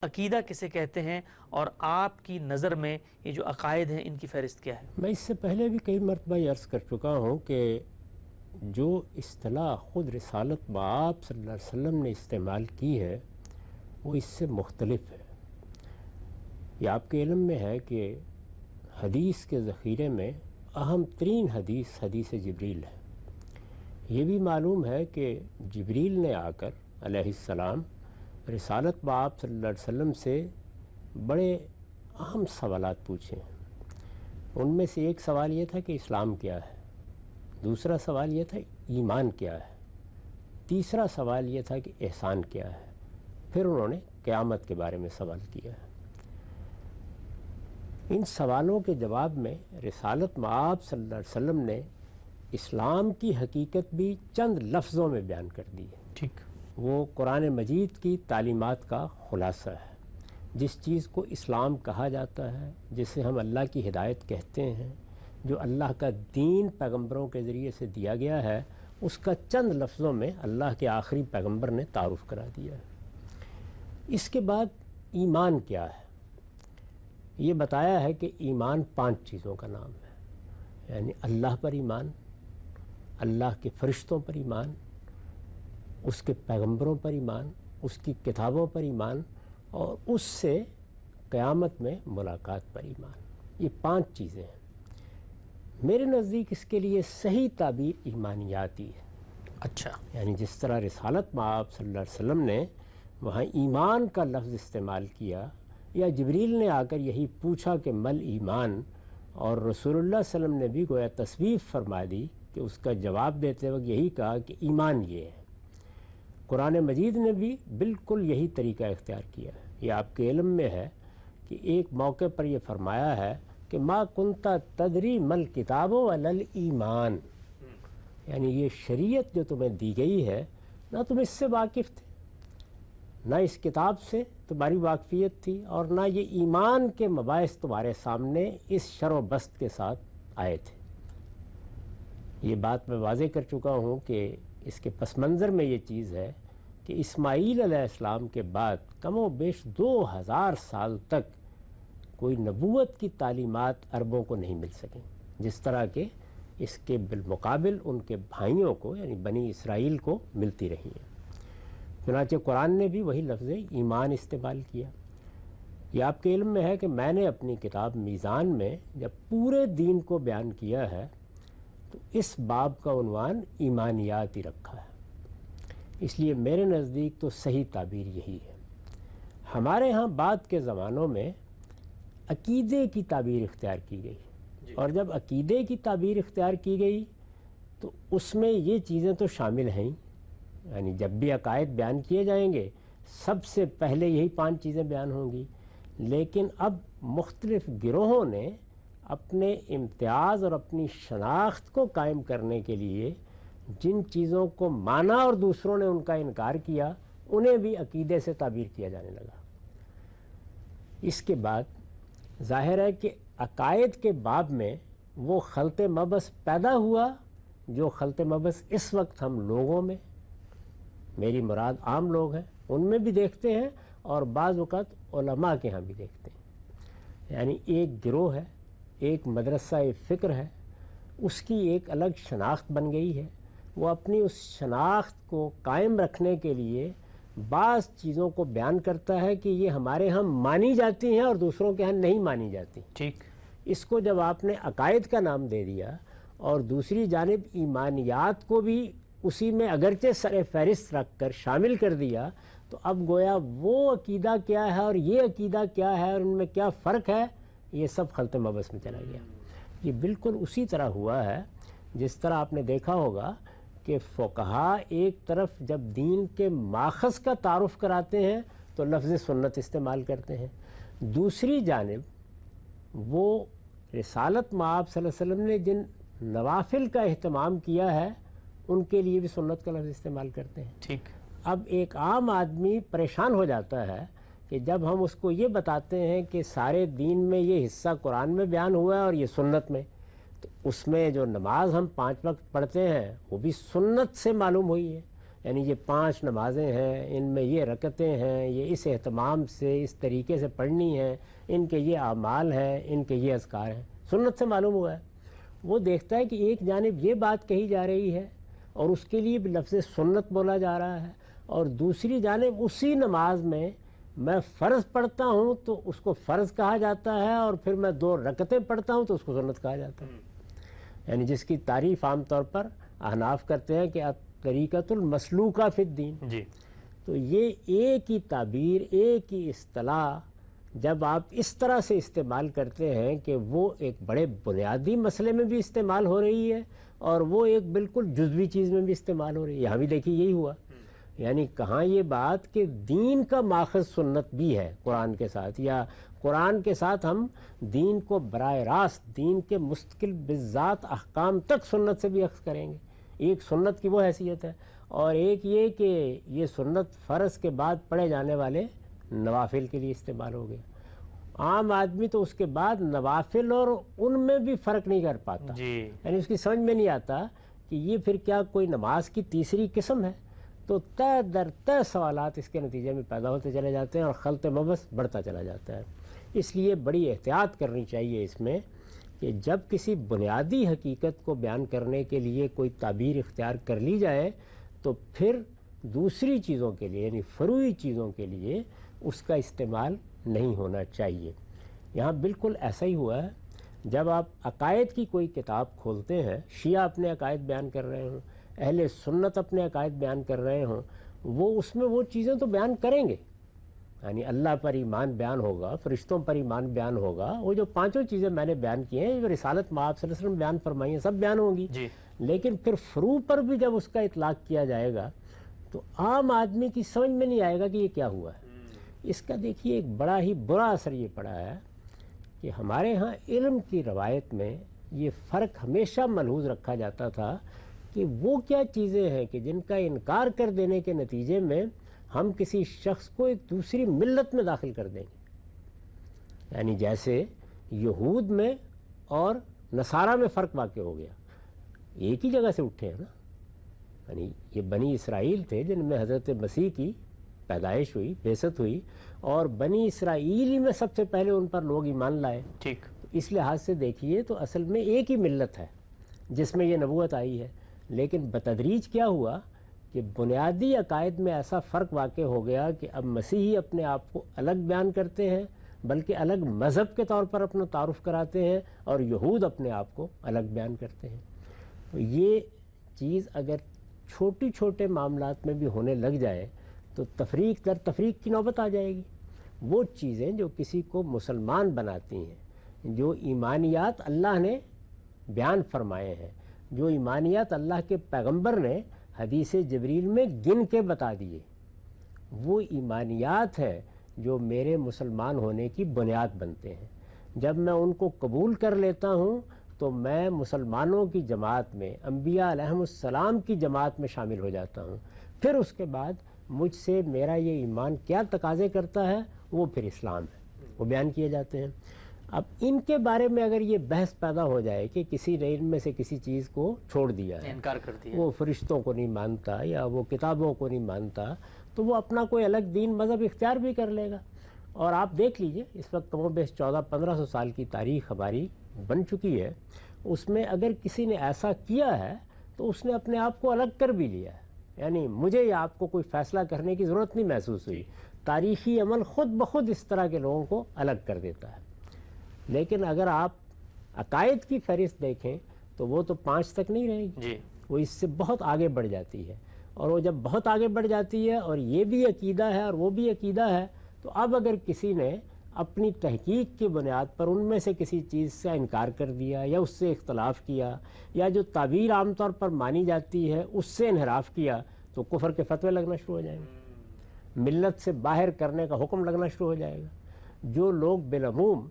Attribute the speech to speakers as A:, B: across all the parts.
A: عقیدہ کسے کہتے ہیں اور آپ کی نظر میں یہ جو عقائد ہیں ان کی فہرست کیا ہے؟
B: میں اس سے پہلے بھی کئی مرتبہ یہ عرض کر چکا ہوں کہ جو اصطلاح خود رسالت بآب صلی اللہ علیہ وسلم نے استعمال کی ہے وہ اس سے مختلف ہے۔ یہ آپ کے علم میں ہے کہ حدیث کے ذخیرے میں اہم ترین حدیث حدیث جبریل ہے۔ یہ بھی معلوم ہے کہ جبریل نے آ کر علیہ السلام رسالت بآب صلی اللہ علیہ وسلم سے بڑے اہم سوالات پوچھے ہیں۔ ان میں سے ایک سوال یہ تھا کہ اسلام کیا ہے، دوسرا سوال یہ تھا ایمان کیا ہے، تیسرا سوال یہ تھا کہ احسان کیا ہے، پھر انہوں نے قیامت کے بارے میں سوال کیا ہے۔ ان سوالوں کے جواب میں رسالت مآب صلی اللہ علیہ وسلم نے اسلام کی حقیقت بھی چند لفظوں میں بیان کر دی ہے۔
A: ٹھیک،
B: وہ قرآن مجید کی تعلیمات کا خلاصہ ہے۔ جس چیز کو اسلام کہا جاتا ہے، جسے ہم اللہ کی ہدایت کہتے ہیں، جو اللہ کا دین پیغمبروں کے ذریعے سے دیا گیا ہے، اس کا چند لفظوں میں اللہ کے آخری پیغمبر نے تعارف کرا دیا ہے۔ اس کے بعد ایمان کیا ہے، یہ بتایا ہے کہ ایمان 5 چیزوں کا نام ہے، یعنی اللہ پر ایمان، اللہ کے فرشتوں پر ایمان، اس کے پیغمبروں پر ایمان، اس کی کتابوں پر ایمان، اور اس سے قیامت میں ملاقات پر ایمان۔ یہ 5 چیزیں ہیں۔ میرے نزدیک اس کے لیے صحیح تعبیر ایمانیاتی ہے۔
A: اچھا،
B: یعنی جس طرح رسالت مآب صلی اللہ علیہ وسلم نے وہاں ایمان کا لفظ استعمال کیا، یا جبریل نے آ کر یہی پوچھا کہ مل ایمان، اور رسول اللہ صلی اللہ علیہ وسلم نے بھی گویا تصویف فرما دی کہ اس کا جواب دیتے وقت یہی کہا کہ ایمان یہ ہے۔ قرآن مجید نے بھی بالکل یہی طریقہ اختیار کیا ہے۔ یہ آپ کے علم میں ہے کہ ایک موقع پر یہ فرمایا ہے کہ ما کنت تدری مل کتابوں ولل ایمان، یعنی یہ شریعت جو تمہیں دی گئی ہے نہ تم اس سے واقف تھے، نہ اس کتاب سے تمہاری واقفیت تھی، اور نہ یہ ایمان کے مباحث تمہارے سامنے اس شر و بست کے ساتھ آئے تھے۔ یہ بات میں واضح کر چکا ہوں کہ اس کے پس منظر میں یہ چیز ہے کہ اسماعیل علیہ السلام کے بعد کم و بیش 2000 سال تک کوئی نبوت کی تعلیمات عربوں کو نہیں مل سکیں، جس طرح کہ اس کے بالمقابل ان کے بھائیوں کو یعنی بنی اسرائیل کو ملتی رہی ہیں۔ چنانچہ قرآن نے بھی وہی لفظ ایمان استعمال کیا۔ یہ آپ کے علم میں ہے کہ میں نے اپنی کتاب میزان میں جب پورے دین کو بیان کیا ہے تو اس باب کا عنوان ایمانیات ہی رکھا ہے۔ اس لیے میرے نزدیک تو صحیح تعبیر یہی ہے۔ ہمارے ہاں بعد کے زمانوں میں عقیدے کی تعبیر اختیار کی گئی، اور جب عقیدے کی تعبیر اختیار کی گئی تو اس میں یہ چیزیں تو شامل ہیں، یعنی جب بھی عقائد بیان کیے جائیں گے سب سے پہلے یہی 5 چیزیں بیان ہوں گی، لیکن اب مختلف گروہوں نے اپنے امتیاز اور اپنی شناخت کو قائم کرنے کے لیے جن چیزوں کو مانا اور دوسروں نے ان کا انکار کیا، انہیں بھی عقیدے سے تعبیر کیا جانے لگا۔ اس کے بعد ظاہر ہے کہ عقائد کے باب میں وہ خلط مبس پیدا ہوا جو خلط مبس اس وقت ہم لوگوں میں، میری مراد عام لوگ ہیں، ان میں بھی دیکھتے ہیں، اور بعض اوقات علماء کے ہاں بھی دیکھتے ہیں۔ یعنی ایک گروہ ہے، ایک مدرسہ فکر ہے، اس کی ایک الگ شناخت بن گئی ہے، وہ اپنی اس شناخت کو قائم رکھنے کے لیے بعض چیزوں کو بیان کرتا ہے کہ یہ ہمارے ہاں مانی جاتی ہیں اور دوسروں کے ہاں نہیں مانی جاتی۔
A: ٹھیک،
B: اس کو جب آپ نے عقائد کا نام دے دیا اور دوسری جانب ایمانیات کو بھی اسی میں اگرچہ سر فہرست رکھ کر شامل کر دیا، تو اب گویا وہ عقیدہ کیا ہے اور یہ عقیدہ کیا ہے اور ان میں کیا فرق ہے، یہ سب خلط مبس میں چلا گیا۔ یہ بالکل اسی طرح ہوا ہے جس طرح آپ نے دیکھا ہوگا کہ فقہا ایک طرف جب دین کے ماخذ کا تعارف کراتے ہیں تو لفظ سنت استعمال کرتے ہیں، دوسری جانب وہ رسالت مآب صلی اللہ علیہ وسلم نے جن نوافل کا اہتمام کیا ہے ان کے لیے بھی سنت کا لفظ استعمال کرتے ہیں۔
A: ٹھیک،
B: اب ایک عام آدمی پریشان ہو جاتا ہے کہ جب ہم اس کو یہ بتاتے ہیں کہ سارے دین میں یہ حصہ قرآن میں بیان ہوا ہے اور یہ سنت میں، تو اس میں جو نماز ہم 5 وقت پڑھتے ہیں وہ بھی سنت سے معلوم ہوئی ہے، یعنی یہ 5 نمازیں ہیں، ان میں یہ رکعتیں ہیں، یہ اس اہتمام سے اس طریقے سے پڑھنی ہیں، ان کے یہ اعمال ہیں، ان کے یہ اذکار ہیں، سنت سے معلوم ہوا ہے۔ وہ دیکھتا ہے کہ ایک جانب یہ بات کہی جا رہی ہے اور اس کے لیے بھی لفظ سنت بولا جا رہا ہے، اور دوسری جانب اسی نماز میں فرض پڑھتا ہوں تو اس کو فرض کہا جاتا ہے، اور پھر میں 2 رکعتیں پڑھتا ہوں تو اس کو سنت کہا جاتا ہے۔ یعنی جس کی تعریف عام طور پر احناف کرتے ہیں کہ طریقۃ المسلوکہ فی الدین۔
A: جی،
B: تو یہ ایک ہی تعبیر، ایک ہی اصطلاح جب آپ اس طرح سے استعمال کرتے ہیں کہ وہ ایک بڑے بنیادی مسئلے میں بھی استعمال ہو رہی ہے اور وہ ایک بالکل جزوی چیز میں بھی استعمال ہو رہی ہے، یہاں بھی دیکھیے یہی ہوا۔ یعنی کہاں یہ بات کہ دین کا ماخذ سنت بھی ہے قرآن کے ساتھ، یا قرآن کے ساتھ ہم دین کو براہ راست دین کے مستقل بالذات احکام تک سنت سے بھی اخذ کریں گے۔ ایک سنت کی وہ حیثیت ہے، اور ایک یہ کہ یہ سنت فرض کے بعد پڑھے جانے والے نوافل کے لیے استعمال ہو گیا۔ عام آدمی تو اس کے بعد نوافل اور ان میں بھی فرق نہیں کر پاتا، یعنی اس کی سمجھ میں نہیں آتا کہ یہ پھر کیا کوئی نماز کی تیسری قسم ہے، تو تہ در تہ سوالات اس کے نتیجے میں پیدا ہوتے چلے جاتے ہیں اور خلط مبس بڑھتا چلا جاتا ہے۔ اس لیے بڑی احتیاط کرنی چاہیے اس میں کہ جب کسی بنیادی حقیقت کو بیان کرنے کے لیے کوئی تعبیر اختیار کر لی جائے تو پھر دوسری چیزوں کے لیے یعنی فروعی چیزوں کے لیے اس کا استعمال نہیں ہونا چاہیے۔ یہاں بالکل ایسا ہی ہوا ہے، جب آپ عقائد کی کوئی کتاب کھولتے ہیں، شیعہ اپنے عقائد بیان کر رہے ہوں، اہل سنت اپنے عقائد بیان کر رہے ہوں، وہ اس میں وہ چیزیں تو بیان کریں گے، یعنی اللہ پر ایمان بیان ہوگا، فرشتوں پر ایمان بیان ہوگا، وہ جو 5 چیزیں میں نے بیان کی ہیں، جو رسالت مآب صلی اللہ علیہ وسلم بیان فرمائی ہیں، سب بیان ہوں گی۔ لیکن پھر فروع پر بھی جب اس کا اطلاق کیا جائے گا تو عام آدمی کی سمجھ میں نہیں آئے گا کہ یہ کیا ہوا ہے۔ اس کا دیکھیے ایک بڑا ہی برا اثر یہ پڑا ہے کہ ہمارے ہاں علم کی روایت میں یہ فرق ہمیشہ ملحوظ رکھا جاتا تھا کہ وہ کیا چیزیں ہیں کہ جن کا انکار کر دینے کے نتیجے میں ہم کسی شخص کو ایک دوسری ملت میں داخل کر دیں گے۔ یعنی جیسے یہود میں اور نصارہ میں فرق واقع ہو گیا، ایک ہی جگہ سے اٹھے ہیں نا، یعنی یہ بنی اسرائیل تھے جن میں حضرت مسیح کی پیدائش ہوئی، بعثت ہوئی، اور بنی اسرائیل ہی میں سب سے پہلے ان پر لوگ ایمان لائے۔
A: ٹھیک،
B: اس لحاظ سے دیکھیے تو اصل میں ایک ہی ملت ہے جس میں یہ نبوت آئی ہے، لیکن بتدریج کیا ہوا کہ بنیادی عقائد میں ایسا فرق واقع ہو گیا کہ اب مسیحی اپنے آپ کو الگ بیان کرتے ہیں، بلکہ الگ مذہب کے طور پر اپنا تعارف کراتے ہیں، اور یہود اپنے آپ کو الگ بیان کرتے ہیں۔ تو یہ چیز اگر چھوٹی چھوٹے معاملات میں بھی ہونے لگ جائے تو تفریق در تفریق کی نوبت آ جائے گی۔ وہ چیزیں جو کسی کو مسلمان بناتی ہیں، جو ایمانیات اللہ نے بیان فرمائے ہیں، جو ایمانیات اللہ کے پیغمبر نے حدیث جبریل میں گن کے بتا دیے، وہ ایمانیات ہیں جو میرے مسلمان ہونے کی بنیاد بنتے ہیں۔ جب میں ان کو قبول کر لیتا ہوں تو میں مسلمانوں کی جماعت میں، انبیاء علیہم السلام کی جماعت میں شامل ہو جاتا ہوں۔ پھر اس کے بعد مجھ سے میرا یہ ایمان کیا تقاضے کرتا ہے، وہ پھر اسلام ہے، وہ بیان کیے جاتے ہیں۔ اب ان کے بارے میں اگر یہ بحث پیدا ہو جائے کہ کسی نے ان میں سے کسی چیز کو چھوڑ دیا ہے،
A: انکار کر دیا،
B: وہ فرشتوں کو نہیں مانتا یا وہ کتابوں کو نہیں مانتا، تو وہ اپنا کوئی الگ دین مذہب اختیار بھی کر لے گا۔ اور آپ دیکھ لیجئے اس وقت کم و بیش 1400-1500 سال کی تاریخ ہماری بن چکی ہے، اس میں اگر کسی نے ایسا کیا ہے تو اس نے اپنے آپ کو الگ کر بھی لیا ہے، یعنی مجھے یا آپ کو کوئی فیصلہ کرنے کی ضرورت نہیں محسوس ہوئی۔ تاریخی عمل خود بخود اس طرح کے لوگوں کو الگ کر دیتا ہے۔ لیکن اگر آپ عقائد کی فہرست دیکھیں تو وہ تو 5 تک نہیں رہے گی، وہ اس سے بہت آگے بڑھ جاتی ہے، اور وہ جب بہت آگے بڑھ جاتی ہے اور یہ بھی عقیدہ ہے اور وہ بھی عقیدہ ہے، تو اب اگر کسی نے اپنی تحقیق کی بنیاد پر ان میں سے کسی چیز سے انکار کر دیا یا اس سے اختلاف کیا، یا جو تعبیر عام طور پر مانی جاتی ہے اس سے انحراف کیا، تو کفر کے فتوے لگنا شروع ہو جائیں گے، ملت سے باہر کرنے کا حکم لگنا شروع ہو جائے گا۔ جو لوگ بالعموم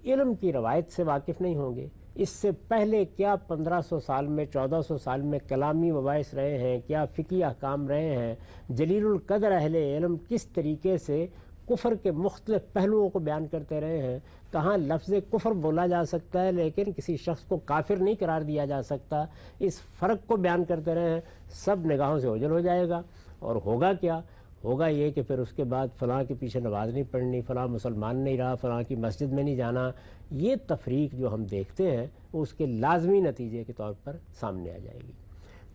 B: علم کی روایت سے واقف نہیں ہوں گے، اس سے پہلے کیا 1500 سال میں 1400 سال میں کلامی مباحث رہے ہیں، کیا فقہی احکام رہے ہیں، جلیل القدر اہل علم کس طریقے سے کفر کے مختلف پہلوؤں کو بیان کرتے رہے ہیں. کہاں لفظ کفر بولا جا سکتا ہے لیکن کسی شخص کو کافر نہیں قرار دیا جا سکتا, اس فرق کو بیان کرتے رہے ہیں. سب نگاہوں سے اوجھل ہو جائے گا. اور ہوگا کیا؟ ہوگا یہ کہ پھر اس کے بعد فلاں کے پیچھے نماز نہیں پڑھنی, فلاں مسلمان نہیں رہا, فلاں کی مسجد میں نہیں جانا. یہ تفریق جو ہم دیکھتے ہیں وہ اس کے لازمی نتیجے کے طور پر سامنے آ جائے گی.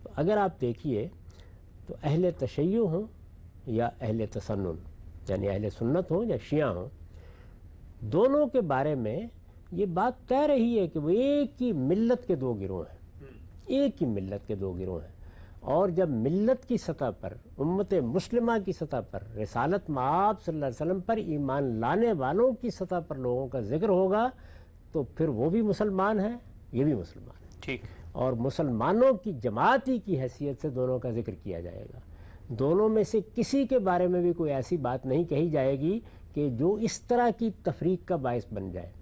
B: تو اگر آپ دیکھیے تو اہل تشیع ہوں یا اہل تسنن, یعنی اہل سنت ہوں یا شیعہ ہوں, دونوں کے بارے میں یہ بات طے رہی ہے کہ وہ ایک ہی ملت کے دو گروہ ہیں. ایک ہی ملت کے دو گروہ ہیں. اور جب ملت کی سطح پر, امت مسلمہ کی سطح پر, رسالت مآب صلی اللہ علیہ وسلم پر ایمان لانے والوں کی سطح پر لوگوں کا ذکر ہوگا تو پھر وہ بھی مسلمان ہیں, یہ بھی مسلمان ہیں.
A: ٹھیک.
B: اور مسلمانوں کی جماعتی کی حیثیت سے دونوں کا ذکر کیا جائے گا. دونوں میں سے کسی کے بارے میں بھی کوئی ایسی بات نہیں کہی جائے گی کہ جو اس طرح کی تفریق کا باعث بن جائے.